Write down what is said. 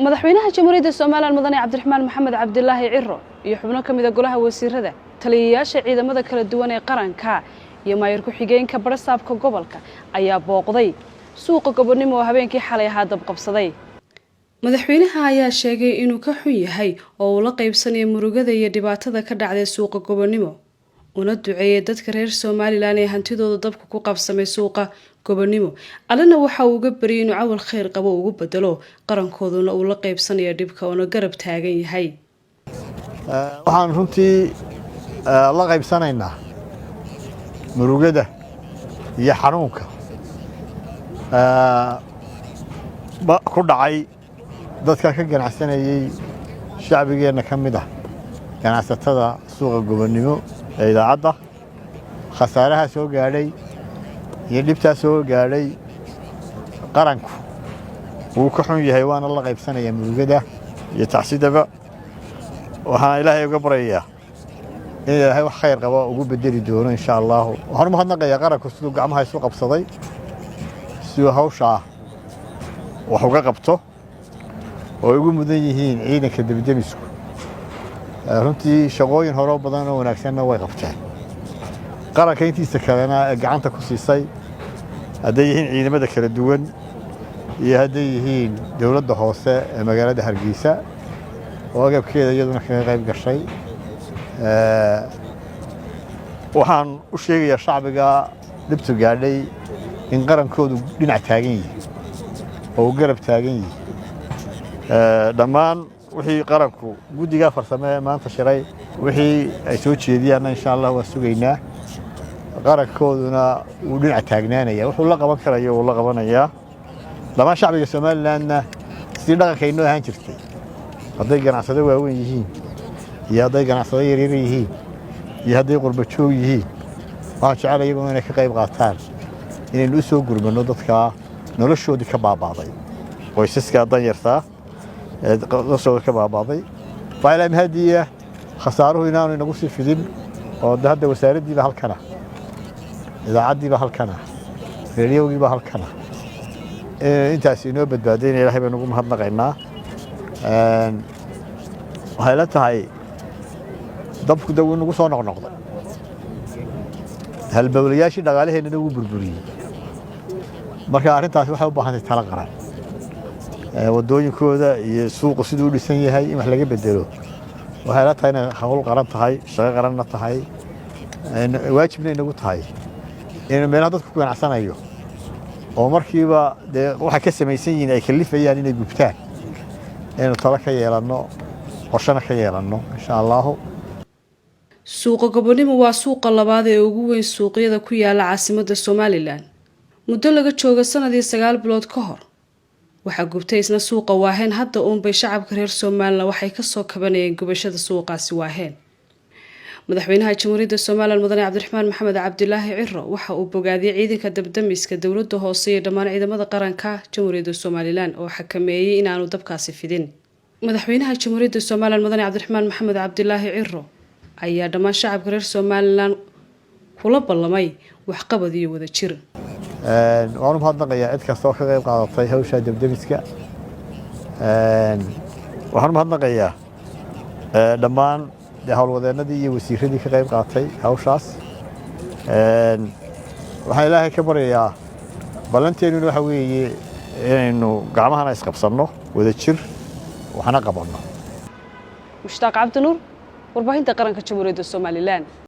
madaxweynaha jamhuuriyadda Soomaaliland mudane Cabdiraxmaan Maxamed Cabdilaahi Ciro iyo xubno kamid ah golaha wasiirada taliyayaasha ciidamada kala duwan ee qaranka iyo maayir ku xigeenka barsaabka gobolka ayaa booqday suuqa gobonimo oo habeenkii xalay ahaa dab qabsaday. madaxweynaha ayaa sheegay inuu ka xun yahay oo uu la qaybsanayo murugada iyo dhibaatada ka dhacday suuqa gobonimo una duceeyay dadka reer Soomaaliland ee hantidooda dabka ku qabsamay suuqa gobonimo. alana waxa uu uga bariyay inuu awal khayr qabo ugu bedelo qarankooduna uu la qaybsanayo dhibka oo garab taagan yahay. waxaan runtii la qaybsanaynaa murugada iyo xanuunka ku dhacay dadka ka ganacsanayay shacbigeena kamid ah ganacsatada suuqa gobonimo ee idaacada khasaaraha soo gaadhay iyo dhibta soo gaadhay qaranku uu ka xun yahay waana la qaybsanaya murugada iyo tacsidaba waxaan ilaahay uga baryayaa in ilaahay wax khayr qabo ugu bedeli doono insha Allah. waxaan u mahadnaqayaa qaranku sidoo gacmaha isu qabsaday sidoo hawsha wax uga qabto oo ugu mudan yihiin ciidanka dibadamisku runtii shaqooyin hore badan oo wanaagsan way qabteen qaranka intiisa kalena gacanta ku siisay haday yihiin ciidamada kala duwan iyo haday yihiin dawladda hoose ee magaalada Hargeysa oo agabkeeda iyaduna ka qayb gashay. waxaan u sheegayaa shacbiga dibtu gaadhay in qarankoodu dhinac taagan yahay oo garab taagan yahay. dhammaan wixii qaranku gudiga farsamada maanta shiray wixii ay soo jeediyaan insha Allah waa sugaynaa qarankooduna uu dhinac taagnaanaya wuxuu la qaban karayo uu la qabanaya. dhammaan shacbiga Soomaalilandna si dhaqankeenu ahaan jirtay haday ganacsade waaweyn yihiin iyo haday ganacsade yaryar yihiin iyo haday qurba joog yihiin waxaan jecelahay inay ka qayb qaataan inaynu soo gurmano dadka noloshoodii ka baabaaday qoysaska danyarta noloshooda ka baabaaday faa'iido mahadiya khasaaruhu inaanu inagu sii fidin oo hadda wasaaradiiba halkana idaacadiiba halkana reeriyowgiiba halkana intaas inoo badbaadeen ilaahay baan ugu mahadnaqaynaa. waxay la tahay dabku daw inagu soo noqnoqday halbawlayaashii dhaqaalaheena ugu burburiyay marka arrintaas waxay u baahan tahay talo qaran wadooyinkooda iyo suuqa sidoo dhisan yahay in wax laga bedelo waxay la tahay inay hawl qaran tahay shaqo qaranna tahay waajibna inagu tahay in meelaha dadku ku ganacsanayo oo markiiba waxa ka samaysan yihiin ay kalifayaan inay gubtaan inuu talo ka yeelano qorshana ka yeelano insha Allah. suuqa gobonimo waa suuqa labaad ee ugu weyn suuqyada ku yaala caasimadda Soomaaliland muddo laga joogo sanadii 9 bilood ka hor waxaa gubtay isna suuqa Waaheen hadda bay shacabka reer Soomaaliland waxay ka soo kabanayeen gubashada suuqaasi Waaheen. madaxweynaha jamhuuriyadda Soomaaliland mudane Cabdiraxmaan Maxamed Cabdilaahi Ciro waxa uu bogaadiyay ciidanka dabdamiska dawladda hoose iyo dhammaan ciidamada qaranka jamhuuriyadda Soomaaliland oo xakameeyay in aanu dabkaasi fidin. madaxweynaha jamhuuriyadda Soomaaliland mudane Cabdiraxmaan Maxamed Cabdilaahi Ciro ayaa dhammaan shacabka reer Soomaaliland kula ballamay wax qabad iyo wada jir. waan u mahadnaqayaa cid kasta oo ka qayb qaadatay hawsha dabdamiska. waxaan u mahadnaqayaa dhammaan hawlwadeenadii iyo wasiiradii ka qayb qaatay hawshaas. waxaan ilaahay ka baryayaa ballanteenu waxa weeye inaynu gacmahana isqabsanno wada jir waxna qabanno. Mushtaaq Cabdi Nuur warbaahinta qaranka jamhuuriyadda Soomaaliland.